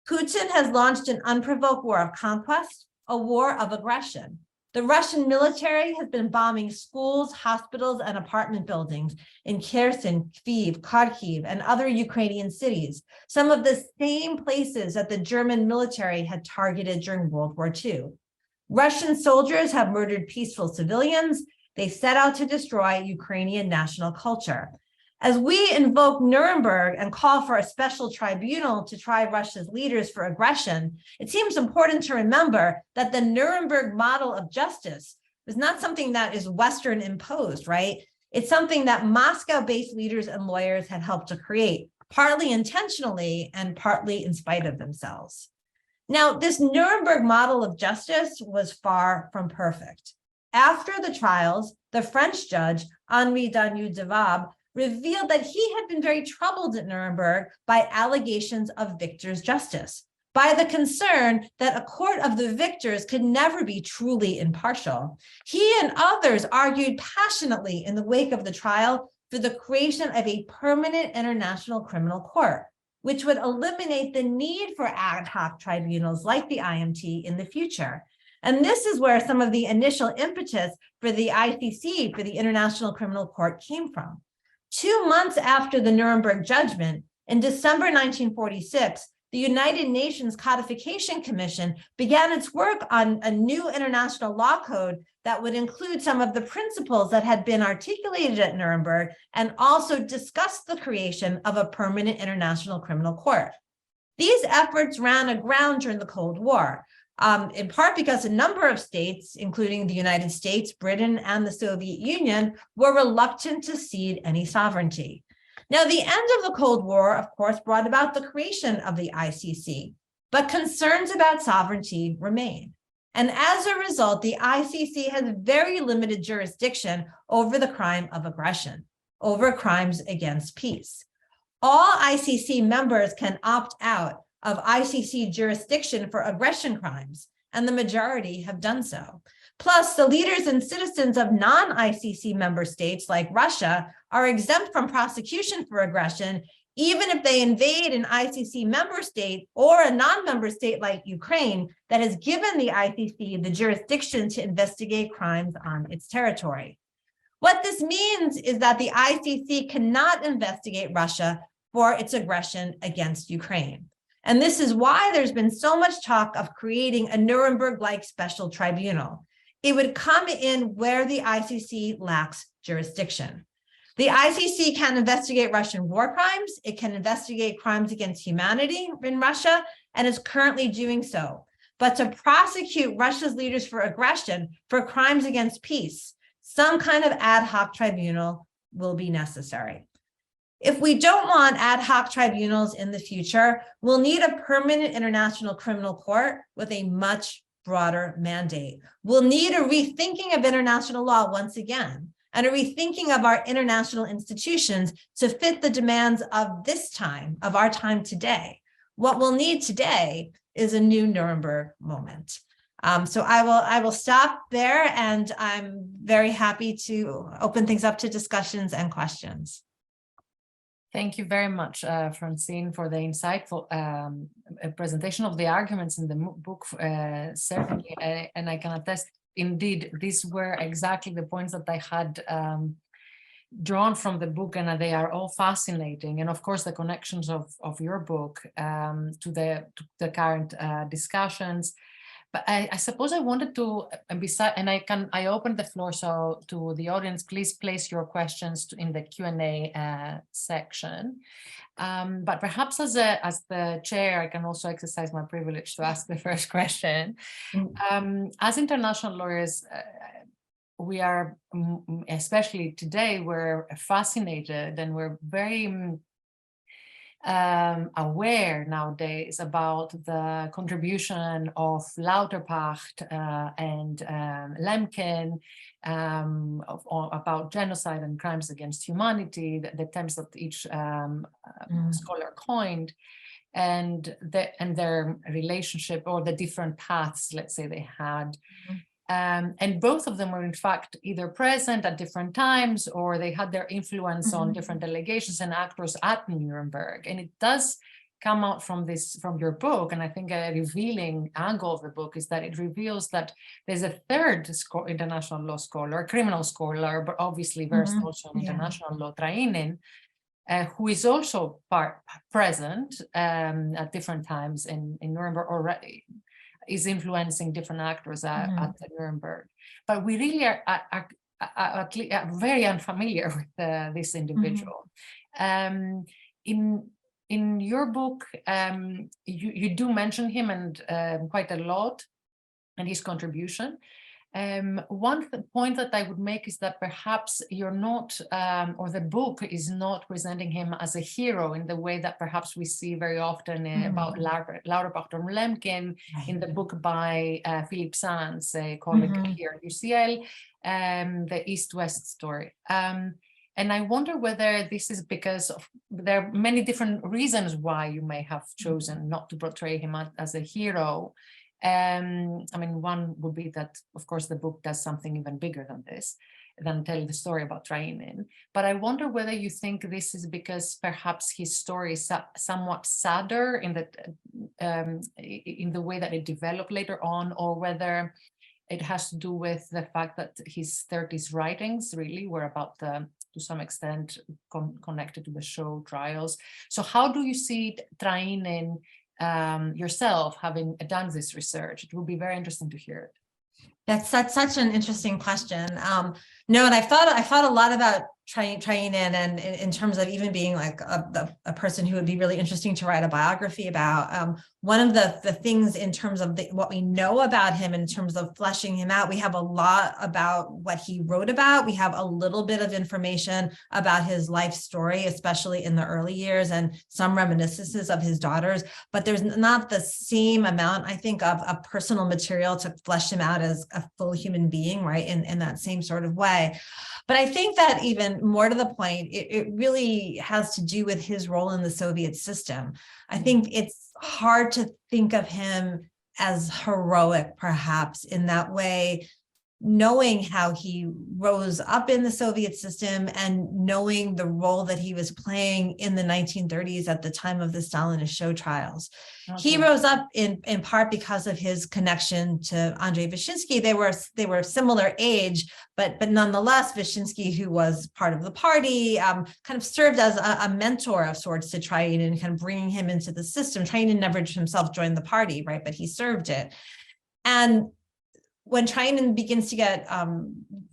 Putin has launched an unprovoked war of conquest, a war of aggression. The Russian military has been bombing schools, hospitals, and apartment buildings in Kherson, Lviv, Kharkiv, and other Ukrainian cities, some of the same places that the German military had targeted during World War II. Russian soldiers have murdered peaceful civilians. They set out to destroy Ukrainian national culture. As we invoke Nuremberg and call for a special tribunal to try Russia's leaders for aggression, it seems important to remember that the Nuremberg model of justice is not something that is Western imposed, right? It's something that Moscow-based leaders and lawyers had helped to create, partly intentionally and partly in spite of themselves. Now, this Nuremberg model of justice was far from perfect. After the trials, the French judge, Henri Danae, revealed that he had been very troubled at Nuremberg by allegations of victor's justice, by the concern that a court of the victors could never be truly impartial. He and others argued passionately in the wake of the trial for the creation of a permanent international criminal court, which would eliminate the need for ad hoc tribunals like the IMT in the future. And this is where some of the initial impetus for the ICC, for the International Criminal Court, came from. 2 months after the Nuremberg judgment, in December 1946, the United Nations Codification Commission began its work on a new international law code that would include some of the principles that had been articulated at Nuremberg and also discuss the creation of a permanent international criminal court. These efforts ran aground during the Cold War, in part because a number of states, including the United States, Britain, and the Soviet Union, were reluctant to cede any sovereignty. Now, the end of the Cold War, of course, brought about the creation of the ICC, but concerns about sovereignty remain. And as a result, the ICC has very limited jurisdiction over the crime of aggression, over crimes against peace. All ICC members can opt out of ICC jurisdiction for aggression crimes, and the majority have done so. Plus, the leaders and citizens of non-ICC member states like Russia are exempt from prosecution for aggression, even if they invade an ICC member state or a non-member state like Ukraine that has given the ICC the jurisdiction to investigate crimes on its territory. What this means is that the ICC cannot investigate Russia for its aggression against Ukraine. And this is why there's been so much talk of creating a Nuremberg-like special tribunal. It would come in where the ICC lacks jurisdiction. The ICC can investigate Russian war crimes. It can investigate crimes against humanity in Russia, and is currently doing so. But to prosecute Russia's leaders for aggression, for crimes against peace, some kind of ad hoc tribunal will be necessary. If we don't want ad hoc tribunals in the future, we'll need a permanent international criminal court with a much broader mandate. We'll need a rethinking of international law once again, and a rethinking of our international institutions to fit the demands of this time, of our time today. What we'll need today is a new Nuremberg moment. So I will stop there, and I'm very happy to open things up to discussions and questions. Thank you very much, Francine, for the insightful presentation of the arguments in the book, certainly, and I can attest, indeed, these were exactly the points that I had drawn from the book, and they are all fascinating. And of course, the connections of your book to the current discussions. But I suppose I wanted to, and I open the floor so to the audience, please place your questions in the Q&A section. But perhaps as the chair, I can also exercise my privilege to ask the first question. As international lawyers, we are, especially today, we're fascinated and we're very aware nowadays about the contribution of Lauterpacht and Lemkin about genocide and crimes against humanity, the terms that each scholar coined, and their relationship or the different paths, let's say, they had. And both of them were in fact either present at different times or they had their influence on different delegations and actors at Nuremberg. And it does come out from your book, and I think a revealing angle of the book is that it reveals that there's a third international law scholar, criminal scholar, but obviously versed also in international law, Trainin, who is also present at different times in Nuremberg already, is influencing different actors at Nuremberg. But we really are very unfamiliar with this individual. In your book, you do mention him and quite a lot, and his contribution. One point that I would make is that perhaps you're not, or the book is not presenting him as a hero in the way that perhaps we see very often about Lauterpacht or Lemkin in the book by Philip Sands, a colleague here at UCL, the East-West story. And I wonder whether this is because there are many different reasons why you may have chosen not to portray him as a hero. I mean, one would be that, of course, the book does something even bigger than this, than tell the story about Trainin. But I wonder whether you think this is because perhaps his story is somewhat sadder in the way that it developed later on, or whether it has to do with the fact that his 30s writings really were about to some extent connected to the show trials. So how do you see Trainin yourself, having done this research? It will be very interesting to hear it. That's such an interesting question. No, and I thought a lot about Trainin, and in terms of even being like a person who would be really interesting to write a biography about. One of the things in terms of what we know about him in terms of fleshing him out, we have a lot about what he wrote about. We have a little bit of information about his life story, especially in the early years, and some reminiscences of his daughters, but there's not the same amount, I think, of personal material to flesh him out as a full human being, right, in that same sort of way. But I think that even more to the point, it really has to do with his role in the Soviet system. I think it's hard to think of him as heroic, perhaps, in that way, knowing how he rose up in the Soviet system and knowing the role that he was playing in the 1930s at the time of the Stalinist show trials. Okay. He rose up in part because of his connection to Andrei Vyshinsky. They were similar age, but nonetheless, Vyshinsky, who was part of the party, kind of served as a mentor of sorts to Trainin and kind of bringing him into the system. Trainin never himself joined the party, right? But he served it. And when Trainin begins to get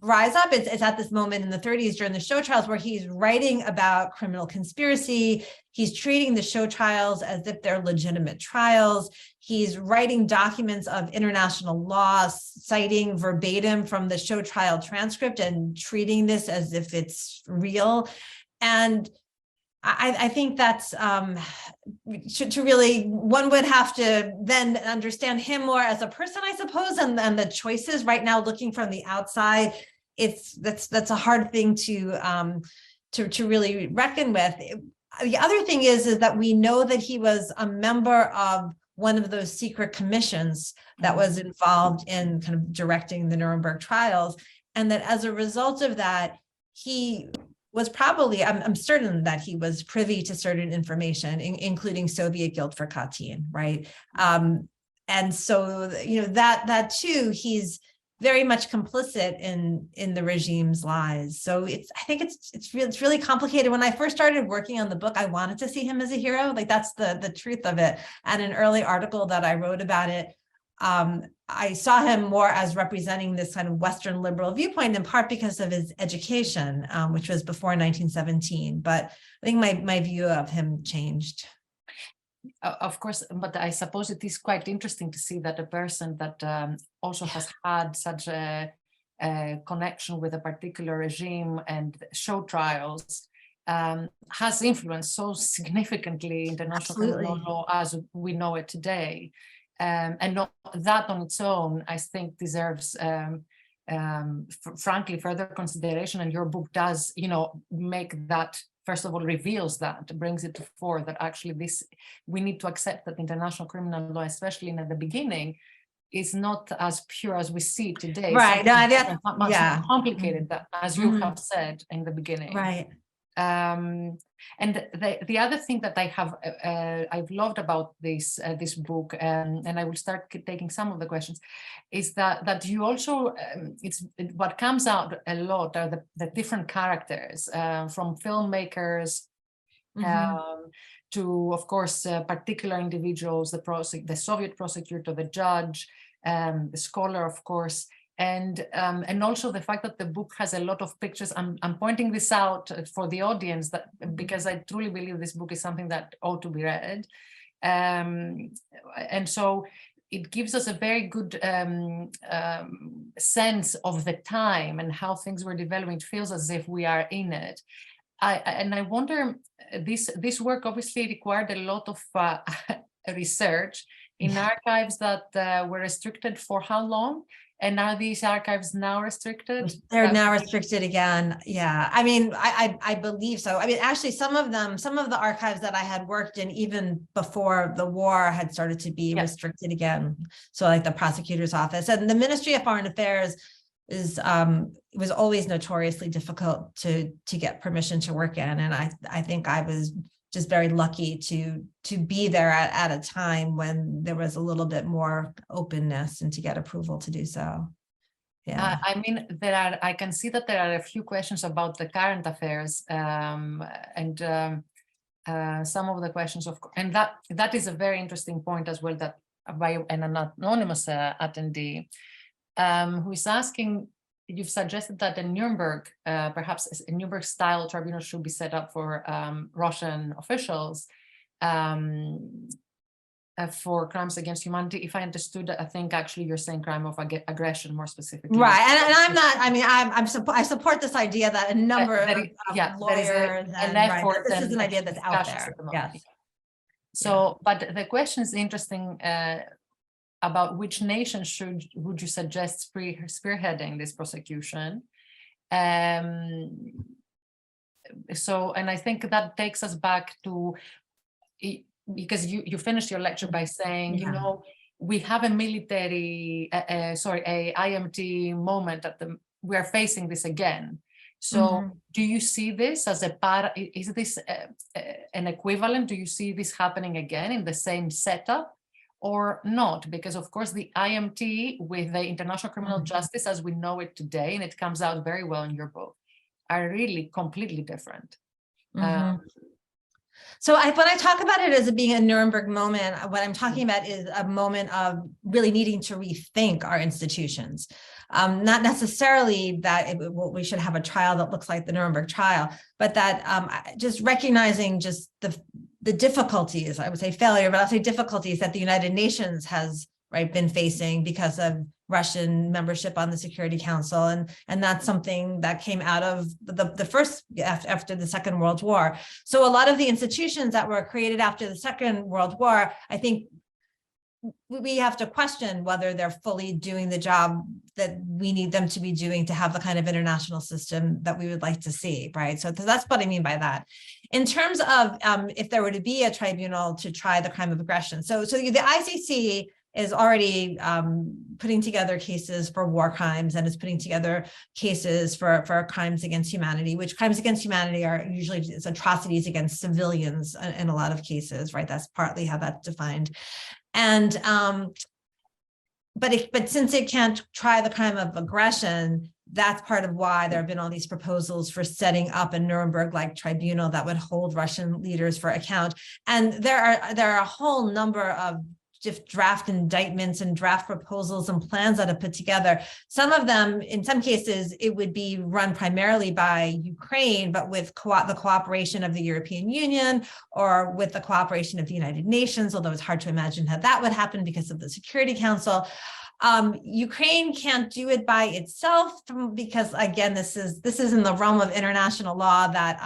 rise up, it's at this moment in the 30s during the show trials where he's writing about criminal conspiracy. He's treating the show trials as if they're legitimate trials. He's writing documents of international law, citing verbatim from the show trial transcript and treating this as if it's real. And I think that's to really, one would have to then understand him more as a person, I suppose, and the choices right now looking from the outside. That's a hard thing to really reckon with. The other thing is that we know that he was a member of one of those secret commissions that was involved in kind of directing the Nuremberg trials, and that as a result of that, he was probably, I'm certain that he was privy to certain information, including Soviet guilt for Katyn, right? And so, that too, he's very much complicit in the regime's lies. So I think it's really complicated. When I first started working on the book, I wanted to see him as a hero. Like, that's the truth of it. And an early article that I wrote about it, I saw him more as representing this kind of Western liberal viewpoint, in part because of his education, which was before 1917. But I think my view of him changed. Of course, but I suppose it is quite interesting to see that a person that also has had such a connection with a particular regime and show trials has influenced so significantly international criminal law as we know it today. And not, that on its own, I think, deserves, frankly, further consideration. And your book does, make that, first of all, reveals that, brings it to fore that actually we need to accept that international criminal law, especially in the beginning, is not as pure as we see today. Right. No, that's much more complicated, as you have said in the beginning. Right. And the other thing that I've loved about this book, and I will start taking some of the questions, is that you also what comes out a lot are the different characters, from filmmakers to, of course, particular individuals, the Soviet prosecutor, the judge, the scholar, of course. And also the fact that the book has a lot of pictures. I'm pointing this out for the audience because I truly believe this book is something that ought to be read. And so it gives us a very good sense of the time and how things were developing. It feels as if we are in it. And I wonder, this work obviously required a lot of research in archives that were restricted for how long? And are these archives now restricted? They're now restricted again. Yeah, I mean, I believe so. I mean, actually, some of the archives that I had worked in even before the war had started to be restricted again. So like the prosecutor's office and the Ministry of Foreign Affairs was always notoriously difficult to get permission to work in. And I think I was just very lucky to be there at a time when there was a little bit more openness and to get approval to do so. Yeah. I mean, I can see that there are a few questions about the current affairs, and some of the questions and that is a very interesting point as well, that by an anonymous attendee who is asking, you've suggested that a Nuremberg, perhaps a Nuremberg-style tribunal should be set up for Russian officials for crimes against humanity. If I understood, I think actually you're saying crime of aggression more specifically. Right, and I'm not. I mean, I support this idea that a number of lawyers and effort. This is an idea that's out there. Yes. So, but the question is interesting. About which nation would you suggest spearheading this prosecution? So, and I think that takes us back to, because you finished your lecture by saying, we have a military, a IMT moment we are facing this again. So do you see this as is this an equivalent? Do you see this happening again in the same setup? Or not, because of course the IMT with the international criminal justice as we know it today, and it comes out very well in your book, are really completely different. So when I talk about it as being a Nuremberg moment, what I'm talking about is a moment of really needing to rethink our institutions. Not necessarily that we should have a trial that looks like the Nuremberg trial, but that just recognizing just the difficulties, I would say failure, but I'll say difficulties that the United Nations has been facing because of Russian membership on the Security Council. And that's something that came out of the first, after the Second World War. So a lot of the institutions that were created after the Second World War, I think we have to question whether they're fully doing the job that we need them to be doing to have the kind of international system that we would like to see, right? So that's what I mean by that. In terms of if there were to be a tribunal to try the crime of aggression, so the ICC is already putting together cases for war crimes and is putting together cases for crimes against humanity, which crimes against humanity are usually atrocities against civilians in a lot of cases, right? That's partly how that's defined. And but since it can't try the crime of aggression, that's part of why there have been all these proposals for setting up a Nuremberg-like tribunal that would hold Russian leaders for account. And there are a whole number of draft indictments and draft proposals and plans that are put together. Some of them, in some cases, it would be run primarily by Ukraine, but with the cooperation of the European Union or with the cooperation of the United Nations, although it's hard to imagine how that would happen because of the Security Council. Ukraine can't do it by itself because, again, this is in the realm of international law that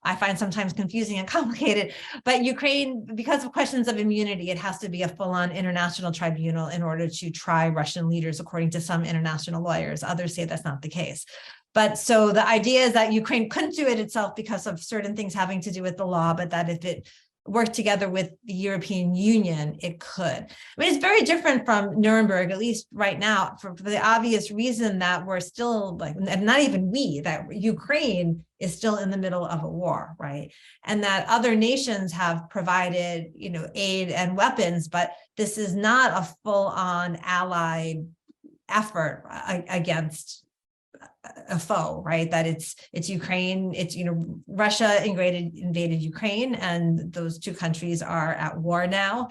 I find sometimes confusing and complicated. But Ukraine, because of questions of immunity, it has to be a full-on international tribunal in order to try Russian leaders, according to some international lawyers. Others say that's not the case. But so the idea is that Ukraine couldn't do it itself because of certain things having to do with the law, but that if it worked together with the European Union, it could. I mean, it's very different from Nuremberg, at least right now, for the obvious reason that we're still, like, and not even we, that Ukraine is still in the middle of a war, right? And that other nations have provided, aid and weapons, but this is not a full-on allied effort against a foe, right? That it's Ukraine, it's Russia invaded Ukraine, and those two countries are at war now.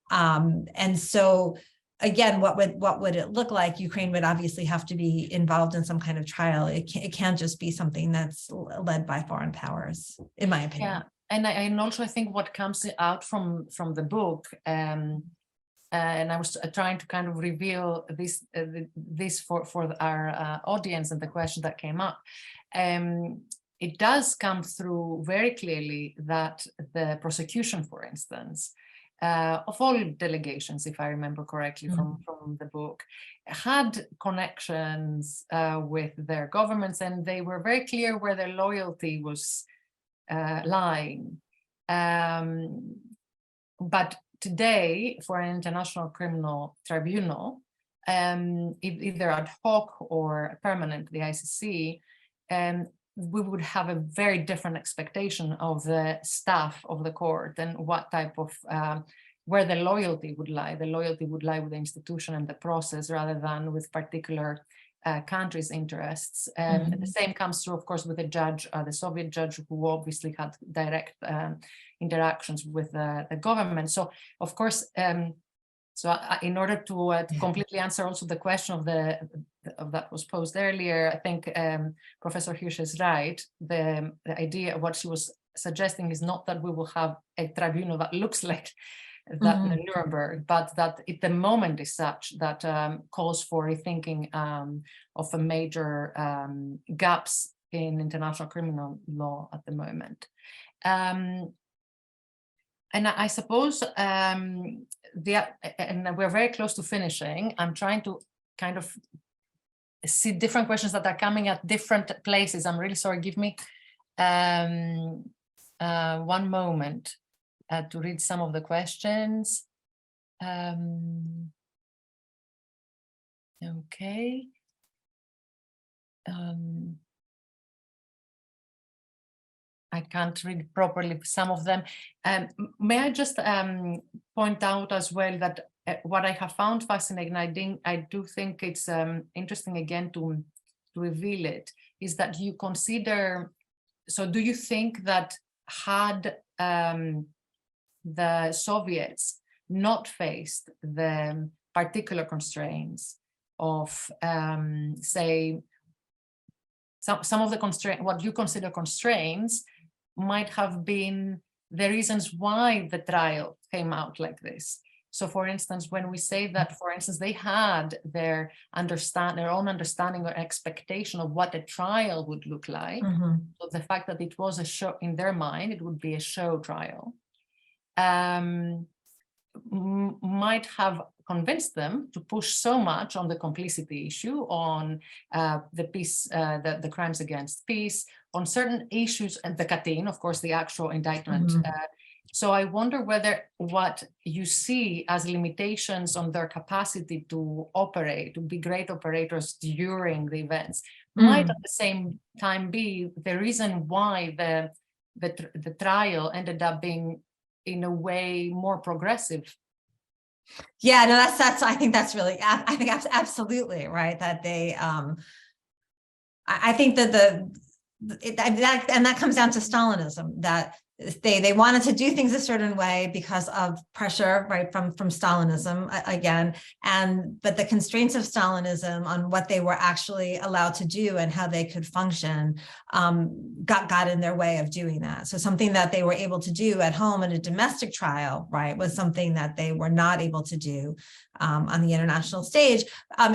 And so again, what would it look like? Ukraine would obviously have to be involved in some kind of trial. It can't just be something that's led by foreign powers, in my opinion. Yeah, and also I think what comes out from the book, and I was trying to kind of reveal this for our audience and the question that came up. It does come through very clearly that the prosecution, for instance, of all delegations, if I remember correctly from the book, had connections with their governments, and they were very clear where their loyalty was lying. But today, for an International Criminal Tribunal, either ad hoc or permanent, the ICC, we would have a very different expectation of the staff of the court and what type of, where the loyalty would lie. The loyalty would lie with the institution and the process rather than with particular countries' interests. And the same comes through, of course, with the judge, the Soviet judge, who obviously had direct interactions with the government. So, of course, in order to completely answer also the question of that was posed earlier, I think Professor Hirsch is right. The idea, what she was suggesting, is not that we will have a tribunal that looks like that in Nuremberg, but that the moment is such that calls for rethinking of a major gaps in international criminal law at the moment. And I suppose, and we're very close to finishing. I'm trying to kind of see different questions that are coming at different places. I'm really sorry. Give me one moment to read some of the questions. Okay. I can't read properly some of them. May I just point out as well that what I have found fascinating, I do think it's interesting again to reveal it, is that you consider, so do you think that had the Soviets not faced the particular constraints of, say, some of the constraints, what you consider constraints, might have been the reasons why the trial came out like this? So, for instance, when we say that, for instance, they had their own understanding or expectation of what a trial would look like, so the fact that it was a show in their mind, it would be a show trial, might have convinced them to push so much on the complicity issue, on the peace, the crimes against peace, on certain issues, and the Katyn, of course, the actual indictment. So I wonder whether what you see as limitations on their capacity to operate, to be great operators during the events, might at the same time be the reason why the trial ended up being, in a way, more progressive. Yeah, no, that's I think that's really, I think absolutely right, that they I think that that comes down to Stalinism, that they wanted to do things a certain way because of pressure, right, from Stalinism again, but the constraints of Stalinism on what they were actually allowed to do and how they could function got in their way of doing that. So something that they were able to do at home in a domestic trial, right, was something that they were not able to do on the international stage,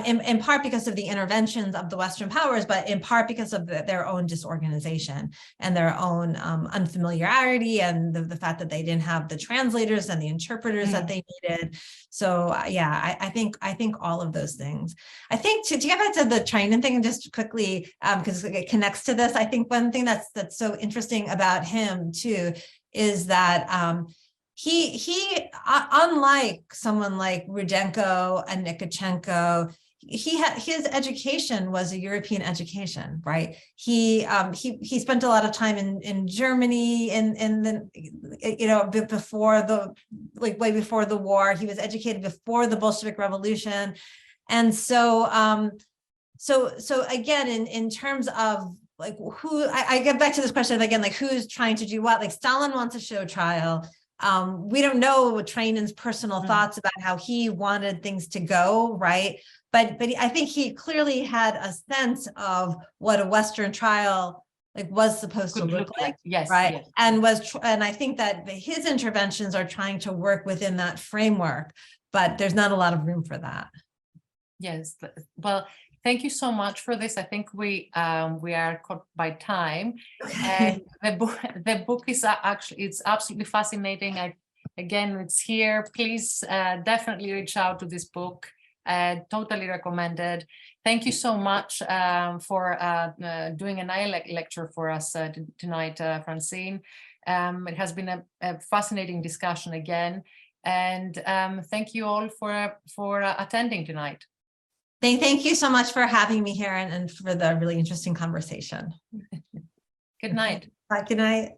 in part because of the interventions of the Western powers, but in part because of their own disorganization and their own unfamiliarity, and the fact that they didn't have the translators and the interpreters that they needed. So yeah, I think all of those things. I think to get back to the training thing, and just quickly, because it connects to this, I think one thing that's so interesting about him too is that he unlike someone like Rudenko and Nikitchenko, his education was a European education, right? He spent a lot of time in Germany in the before the way before the war. He was educated before the Bolshevik Revolution, and so so again in terms of like who I get back to this question again, like who's trying to do what? Like Stalin wants a show trial. We don't know Trainen's personal thoughts about how he wanted things to go, right? But I think he clearly had a sense of what a Western trial like was supposed to look like, yes, right? Yes. And I think that his interventions are trying to work within that framework, but there's not a lot of room for that. Yes, well, thank you so much for this. I think we are caught by time, and the book is actually, it's absolutely fascinating. Again, it's here. Please definitely reach out to this book. Totally recommended. Thank you so much for doing an ILA lecture for us tonight, Francine. It has been a fascinating discussion again, and thank you all for attending tonight. Thank you so much for having me here and for the really interesting conversation. Good night. Bye, good night.